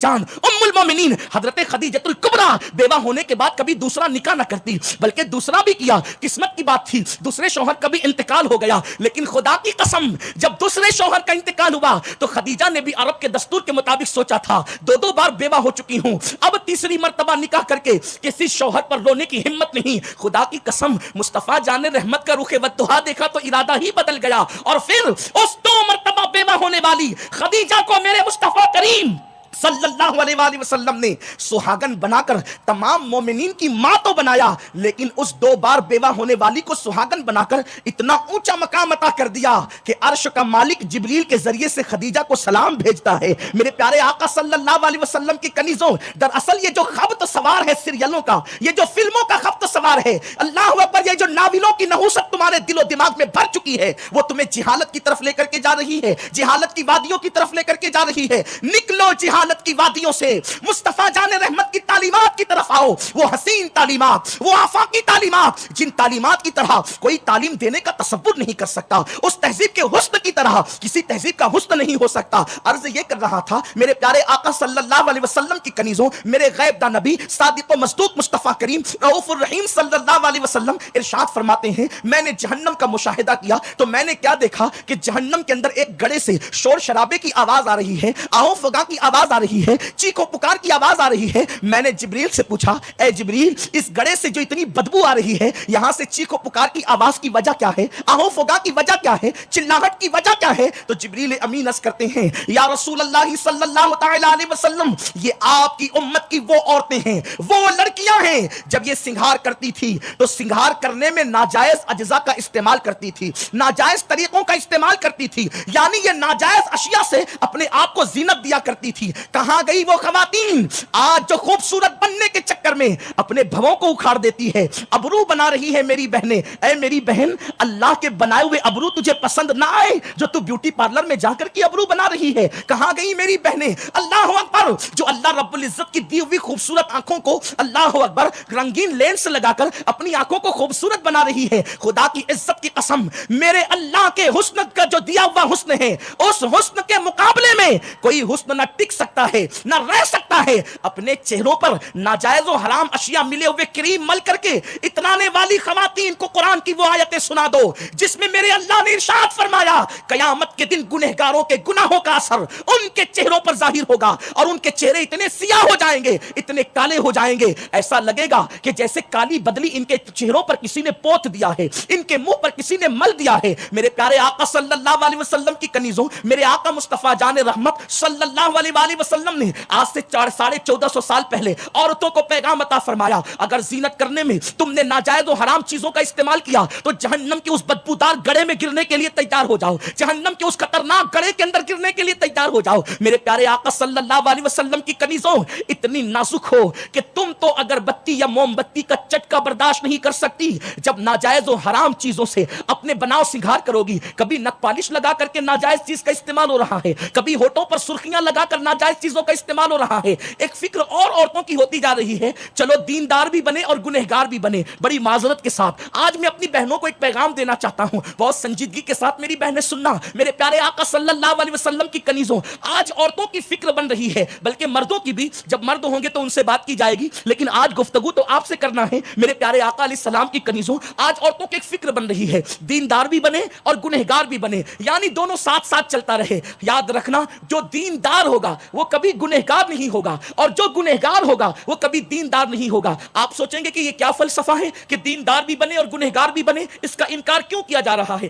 चांद उम्मुल मोमिनीन हजरत खदीजतुल कुबरा बेवा होने के बाद कभी दूसरा निकाह न करती, बल्कि दूसरा भी किया, किस्मत की बात थी, दूसरे शौहर का भी इंतकाल हो गया। लेकिन खुदा की कसम जब दूसरे शौहर का इंतकाल हुआ तो खदीजा ने भी अरब के दस्तूर के मुताबिक सोचा था, दो बार बेवा हो चुकी हूं, अब तीसरी मर्तबा निकाह करके किसी शौहर पर रोने की हिम्मत नहीं। खुदा की कसम मुस्तफा जाने रहमत का रुखे वद्दुहा देखा तो इरादा ही बदल गया, और फिर उस 2 मर्तबा बेवा होने वाली खदीजा को मेरे मुस्तफा करीम सल्लल्लाहु अलैहि वसल्लम ने सुहागन बनाकर तमाम मोमिनीन की मां तो बनाया, लेकिन उस 2 बार बेवा होने वाली को सुहागन बनाकर इतना ऊंचा मकाम अता कर दिया कि अर्श का मालिक जिब्रील के जरिए से खदीजा को सलाम भेजता है। मेरे प्यारे आका सल्लल्लाहु अलैहि वसल्लम की कनीजों, दरअसल ये जो खब्त सवार है सीरियलों का, ये जो फिल्मों का खब्त सवार है, अल्लाह अकबर, ये जो नाविलों की नहूसत तुम्हारे दिलो दिमाग में भर चुकी है, वो तुम्हें जिहालत की तरफ लेकर के जा रही है, जिहालत की वादियों की तरफ लेकर के जा रही है। निकलो जिहालत की वादियों से, मुस्तफा जाने रहमत की तालीमात की तरफ आओ, वो हसीन तालीमात, वो आफाकी तालीमात, जिन तालीमात की तरह कोई तालीम देने का तसव्वुर नहीं कर सकता, उस तहजीब के हुस्न की तरह किसी तहजीब का हुस्न नहीं हो सकता। अर्ज ये कर रहा था मेरे प्यारे आका सल्लल्लाहु अलैहि वसल्लम की कनीजों, मेरे गैब दा नबी सादिक व मसदूक मुस्तफा करीम रऊफुर रहीम सल्लल्लाहु अलैहि वसल्लम इरशाद फरमाते हैं, मैंने जहन्नम का मुशाहिदा किया तो मैंने क्या देखा कि जहन्नम के अंदर एक गड़े से शोर शराबे की आवाज आ रही है, आओ फगा की आवाज आ रही है, चीखो पुकार की आवाज आ रही है। मैंने जिब्रील से पूछा, ए जिब्रील, इस गड़े से जो इतनी बदबू आ रही है, यहां से चीखो पुकार की आवाज की वजह क्या है, आओ फगा की वजह क्या है, चिल्लाहट की वजह क्या है? तो जिब्रील अमीन अर्ज करते हैं, या रसूल अल्लाह सल्लल्लाहु तआला अलैहि वसल्लम, ये आपकी उम्मत की वो औरतें हैं, वो लड़कियां हैं, जब ये सिंगार करती थी तो सिंगार करने में नाजायज अज्जा का इस्तेमाल करती थी, नाजायज तरीकों का इस्तेमाल करती थी, यानी ये नाजायज अशिया से अपने आप को जीनत दिया करती थी। कहां गई वो खवातीन आज जो खूबसूरत बनने के चक्कर में अपने भवों को उखाड़ देती है, अबरू बना रही है मेरी बहनें। ऐ मेरी बहन, अल्लाह के बनाए हुए अबरू तुझे पसंद ना आए जो तू ब्यूटी पार्लर में जाकर की अबरू बना रही है, कहां गई मेरी बहनें? अल्लाह अकबर, जो अल्लाह रब्बुल इज्जत की दी हुई खूबसूरत आंखों को अल्लाह अकबर रंगीन लेंस लगाकर अपनी आंखों को खूबसूरत बना रही है। खुदा की इज्जत की कसम, मेरे अल्लाह के हुस्न का जो दिया हुआ हुस्न है, उस हुस्न के मुकाबले में कोई हुस्न न टिक सकता है न रह सकता है। अपने चेहरों पर नाजायज और हराम अशिया मिले हुए क्रीम मल करके इतनाने वाली खवातीन को कुरान की वो आयतें सुना दो जिसमें मेरे अल्लाह ने इरशाद फरमाया, कयामत के दिन गुनहगारों के गुनाहों का असर उनके चेहरों पर जाहिर होगा और उनके चेहरे इतने सियाह हो जाएंगे, इतने काले हो जाएंगे, ऐसा लगेगा कि जैसे काली बदली इनके चेहरों पर किसी ने पोत दिया है, इनके मुंह पर किसी ने मल दिया है। मेरे प्यारे आका सल्लल्लाहु अलैहि वसल्लम की कनीजों, मेरे आका मुस्तफा जाने रहमत सल्लल्लाहु अलैहि वसल्लम ने आज से 1450 साल पहले औरतों को पैगाम अता फरमाया, अगर जीनत करने में तुमने नाजायज और हराम चीजों का इस्तेमाल किया तो जहन्नम के उस बदबूदार गड़े में गिरने के लिए तैयार हो जाओ, जहन्नम के उस खतरनाक गड़े के अंदर गिरने के लिए तैयार हो जाओ। मेरे प्यारे आका सल्लल्लाहु अलैहि वसल्लम की कनीजों, इतनी नाजुक हो कि तुम तो अगरबत्ती या मोमबत्ती का चटका बर्दाश्त नहीं कर सकती जब नाजायज और हराम चीजों से अपने बनाव सिंगार करोगी। कभी नक पालिश लगा करके नाजायज चीज का इस्तेमाल हो रहा है, कभी होठों पर सुर्खियां लगाकर नाजायज चीजों का इस्तेमाल हो रहा है। एक फिक्र और औरतों की होती जा रही है, चलो दीनदार भी बने और गुनहगार भी बने। बड़ी माजरत के साथ आज मैं अपनी बहनों को एक पैगाम देना चाहता हूं, बहुत संजीदगी के साथ मेरी बहनें सुनना। मेरे प्यारे आका सल्लल्लाहु अलैहि वसल्लम की कनीजों, आज औरतों की फिक्र बन रही है, बल्कि मर्दों की भी, जब मर्द होंगे तो उनसे बात की जाएगी, लेकिन आज गुफ्तगू तो आपसे करना है। मेरे प्यारे आका अलैहि सलाम की कनीजों, आज औरतों की एक फिक्र बन रही है, दीनदार भी बने और गुनहगार भी बने, यानी दोनों साथ साथ चलता रहे। याद रखना, जो दीनदार होगा वो कभी गुनहगार नहीं होगा और जो गुनहगार होगा वो कभी दीनदार नहीं होगा। आप सोचेंगे कि ये क्या फलसफा है कि दीनदार भी बने और गुनहगार भी बने, इसका इनकार क्यों किया जा रहा है?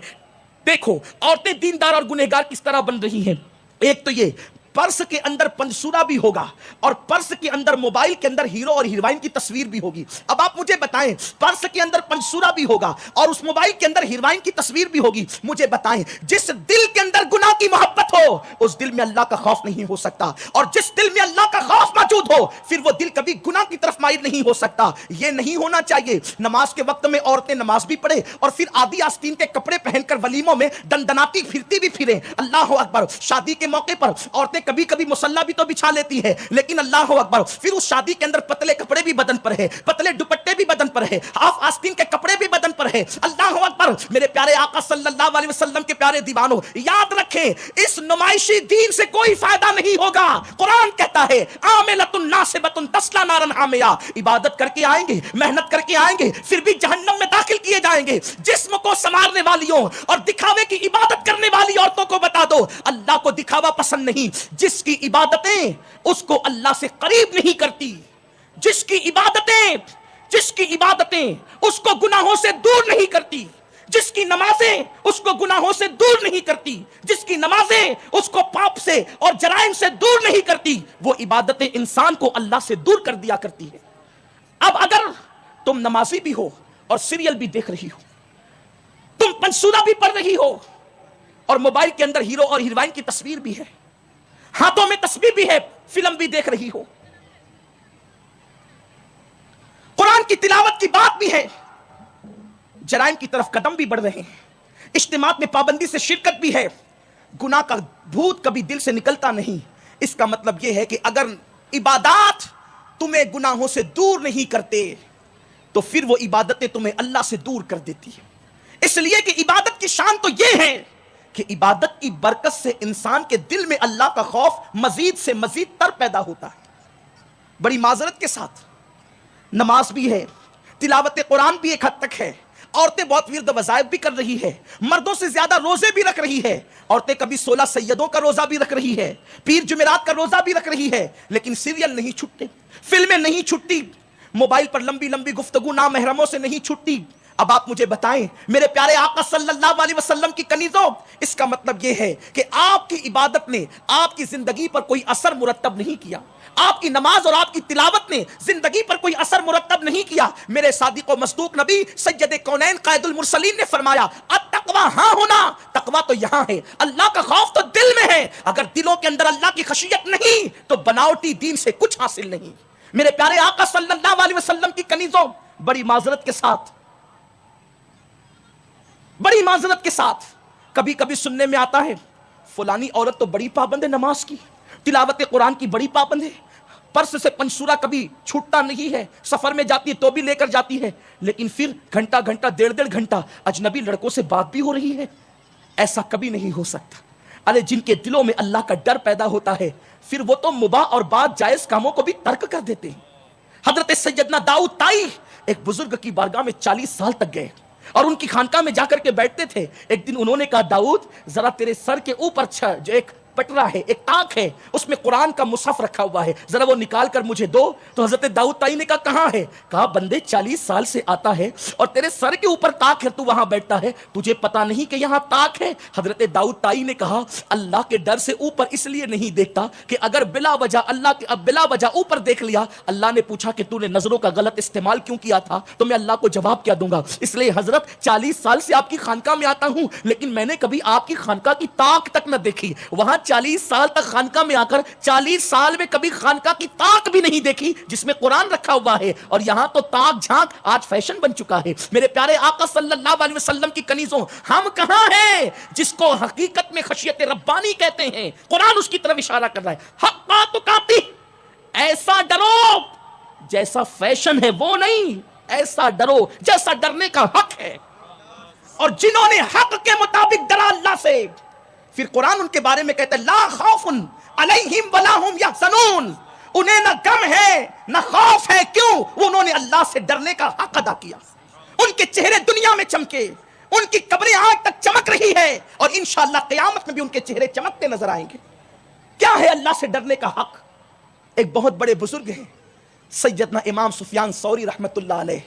देखो, औरतें दीनदार और गुनहगार किस तरह बन रही हैं। एक तो ये, पर्स के अंदर पंसूरा भी होगा और पर्स के अंदर मोबाइल के अंदर हीरो और हीरोइन की तस्वीर भी होगी। अब आप मुझे बताएं, पर्स के अंदर पंसूरा भी होगा और उस मोबाइल के अंदर हीरोइन की तस्वीर भी होगी, मुझे बताएं, जिस दिल के अंदर गुनाह की मोहब्बत हो उस दिल में अल्लाह का खौफ नहीं हो सकता, और जिस दिल में अल्लाह का खौफ मौजूद हो फिर वो दिल कभी गुनाह की तरफ माइल नहीं हो सकता। ये नहीं होना चाहिए। नमाज के वक्त में औरतें नमाज भी पढ़े और फिर आदि आस्तीन के कपड़े पहनकर वलीमों में दंदनाती फिरती भी फिरे। अल्लाह अकबर, शादी के मौके पर औरतें कभी कभी मुसल्ला भी तो बिछा लेती है, लेकिन अल्लाह अकबर, फिर उस शादी के अंदर पतले कपड़े भी बदन पर है, पतले दुपट्टे भी बदन पर है, हाफ आस्तीन के कपड़े भी बदन पर है। अल्लाह अकबर, मेरे प्यारे आका सल्लल्लाहु अलैहि वसल्लम के प्यारे दीवानों, याद रखें, इस नुमाइशी दीन से कोई फायदा नहीं होगा। कुरान कहता है, عاملۃ ناصبۃ تصلی نارا حامیہ، عبادت کر کے آئیں گے، محنت کر کے آئیں گے، پھر بھی جہنم میں داخل کیے جائیں گے۔ جسم کو سنوارنے والیوں اور دکھاوے کی عبادت کرنے والی عورتوں کو بتا دو، اللہ کو دکھاوا پسند نہیں۔ جس کی عبادتیں اس کو اللہ سے قریب نہیں کرتی، جس کی عبادتیں اس کو گناہوں سے دور نہیں کرتی، جس کی نمازیں اس کو گناہوں سے دور نہیں کرتی، جس کی نمازیں اس کو پاپ سے اور جرائم سے دور نہیں کرتی، وہ عبادتیں انسان کو اللہ سے دور کر دیا کرتی ہے۔ اب اگر تم نمازی بھی ہو اور سیریل بھی دیکھ رہی ہو، تم منصورہ بھی پڑھ رہی ہو اور موبائل کے اندر ہیرو اور ہیروئن کی تصویر بھی ہے، ہاتھوں میں تسبیح بھی ہے، فلم بھی دیکھ رہی ہو، قرآن کی تلاوت کی بات بھی ہے، جرائم کی طرف قدم بھی بڑھ رہے ہیں، اجتماعات میں پابندی سے شرکت بھی ہے، گناہ کا بھوت کبھی دل سے نکلتا نہیں۔ اس کا مطلب یہ ہے کہ اگر عبادات تمہیں گناہوں سے دور نہیں کرتے تو پھر وہ عبادتیں تمہیں اللہ سے دور کر دیتی ہیں۔ اس لیے کہ عبادت کی شان تو یہ ہے کہ عبادت کی برکت سے انسان کے دل میں اللہ کا خوف مزید سے مزید تر پیدا ہوتا ہے۔ بڑی معذرت کے ساتھ نماز بھی ہے، تلاوت قرآن بھی ایک حد تک ہے، عورتیں بہت ورد وظائف بھی کر رہی ہے، مردوں سے زیادہ روزے بھی رکھ رہی ہے، عورتیں کبھی 16 سیدوں کا روزہ بھی رکھ رہی ہے، پیر جمعرات کا روزہ بھی رکھ رہی ہے، لیکن سیریل نہیں چھٹتے، فلمیں نہیں چھٹتی، موبائل پر لمبی لمبی گفتگو نامحرموں سے نہیں چھٹتی۔ اب آپ مجھے بتائیں میرے پیارے آقا صلی اللہ علیہ وسلم کی کنیزوں، اس کا مطلب یہ ہے کہ آپ کی عبادت نے آپ کی زندگی پر کوئی اثر مرتب نہیں کیا، آپ کی نماز اور آپ کی تلاوت نے زندگی پر کوئی اثر مرتب نہیں کیا۔ میرے صادق و مصدوق نبی سید کونین قائد المرسلین نے فرمایا التقویٰ ہاں ہونا، تقویٰ تو یہاں ہے، اللہ کا خوف تو دل میں ہے۔ اگر دلوں کے اندر اللہ کی خشیت نہیں تو بناوٹی دین سے کچھ حاصل نہیں۔ میرے پیارے آقا صلی اللہ علیہ وسلم کی کنیزوں، بڑی معذرت کے ساتھ کبھی کبھی سننے میں آتا ہے فلانی عورت تو بڑی پابند ہے نماز کی، تلاوت قرآن کی بڑی پابند ہے، پرس سے پنسورا کبھی چھوٹتا نہیں ہے، سفر میں جاتی ہے تو بھی لے کر جاتی ہے، لیکن پھر گھنٹہ ڈیڑھ گھنٹہ اجنبی لڑکوں سے بات بھی ہو رہی ہے۔ ایسا کبھی نہیں ہو سکتا۔ ارے جن کے دلوں میں اللہ کا ڈر پیدا ہوتا ہے پھر وہ تو مباح اور بعض جائز کاموں کو بھی ترک کر دیتے ہیں۔ حضرت سیدنا داؤد طائی ایک بزرگ کی بارگاہ میں 40 سال تک گئے اور ان کی خانقاہ میں جا کر کے بیٹھتے تھے۔ ایک دن انہوں نے کہا داؤد ذرا تیرے سر کے اوپر جو ایک پٹرا ہے، ایک تاک ہے، اس میں قرآن کا مصحف رکھا ہوا ہے، ذرا وہ نکال کر مجھے دو۔ تو حضرت داؤد طائی نے کہا کہاں ہے؟ کہا بندے 40 سال سے آتا ہے اور تیرے سر کے اوپر تاک ہے، تو وہاں بیٹھتا ہے، تجھے پتا نہیں کہ یہاں تاک ہے؟ حضرت داؤد طائی نے کہا اللہ کے ڈر سے اوپر اس لیے نہیں دیکھتا کہ اگر بلا وجہ اوپر دیکھ لیا، اللہ نے پوچھا کہ تو نے نظروں کا غلط استعمال کیوں کیا تھا، تو میں اللہ کو جواب کیا دوں گا؟ اس لیے حضرت 40 سال سے آپ کی خانقاہ میں آتا ہوں لیکن میں نے کبھی آپ کی خانقاہ کی تاک تک نہ دیکھی۔ وہاں 40 سال تک خانقاہ میں آ کر 40 سال میں کبھی خانقاہ کی تاک بھی نہیں دیکھی جس میں قرآن رکھا ہوا ہے، اور یہاں تو تاک جھانک آج فیشن بن چکا ہے۔ میرے پیارے آقا صلی اللہ علیہ وسلم کی کنیزوں، ہم کہاں ہیں جس کو حقیقت میں خشیت ربانی کہتے ہیں؟ قرآن اس کی طرف اشارہ کر رہا ہے، حقا تقاتی، ایسا ڈرو جیسا فیشن ہے وہ نہیں، ایسا ڈرو جیسا ڈرنے کا حق ہے۔ اور جنہوں نے حق کے مطابق ڈرا اللہ سے، پھر قرآن ان کے بارے میں کہتا ہے لا خوف علیہم ولا ہم یحزنون، انہیں نہ غم ہے نہ خوف ہے۔ کیوں؟ انہوں نے اللہ سے ڈرنے کا حق ادا کیا، ان کے چہرے دنیا میں چمکے، ان کی قبریں آج تک چمک رہی ہے اور انشاءاللہ قیامت میں بھی ان کے چہرے چمکتے نظر آئیں گے۔ کیا ہے اللہ سے ڈرنے کا حق؟ ایک بہت بڑے بزرگ ہیں سیدنا امام سفیان ثوری رحمت اللہ علیہ،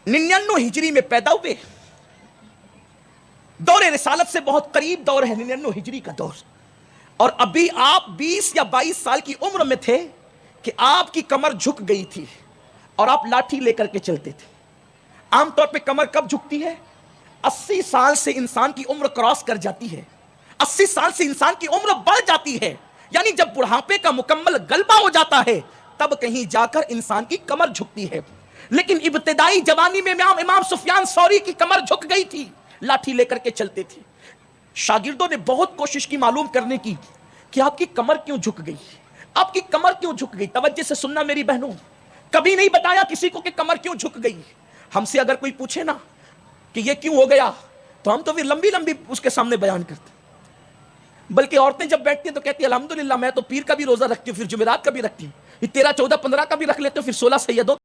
99 ہجری میں پیدا ہوئے، دور رسالت سے بہت قریب دور ہے 99 ہجری کا دور، اور ابھی آپ 20 یا 22 سال کی عمر میں تھے کہ آپ کی کمر جھک گئی تھی اور آپ لاٹھی لے کر کے چلتے تھے۔ عام طور پہ کمر کب جھکتی ہے؟ 80 سال سے انسان کی عمر کراس کر جاتی ہے، 80 سال سے انسان کی عمر بڑھ جاتی ہے، یعنی جب بڑھاپے کا مکمل غلبہ ہو جاتا ہے تب کہیں جا کر انسان کی کمر جھکتی ہے۔ لیکن ابتدائی جوانی میں امام سفیان ثوری کی کمر جھک گئی تھی، لاٹھی لے کر کے چلتے تھے۔ شاگردوں نے بہت کوشش کی معلوم کرنے کی کہ آپ کی کمر کیوں جھک گئی، آپ کی کمر کیوں جھک گئی۔ توجہ سے سننا میری بہنوں، کبھی نہیں بتایا کسی کو کہ کمر کیوں جھک گئی۔ ہم سے اگر کوئی پوچھے نا کہ یہ کیوں ہو گیا تو ہم تو پھر لمبی لمبی اس کے سامنے بیان کرتے۔ بلکہ عورتیں جب بیٹھتی ہیں تو کہتی ہیں الحمدللہ میں تو پیر کا بھی روزہ رکھتی ہوں، پھر جمعرات کا بھی رکھتی ہوں، یہ 13 14 15 کا بھی رکھ لیتے ہو، پھر 16 سیدوں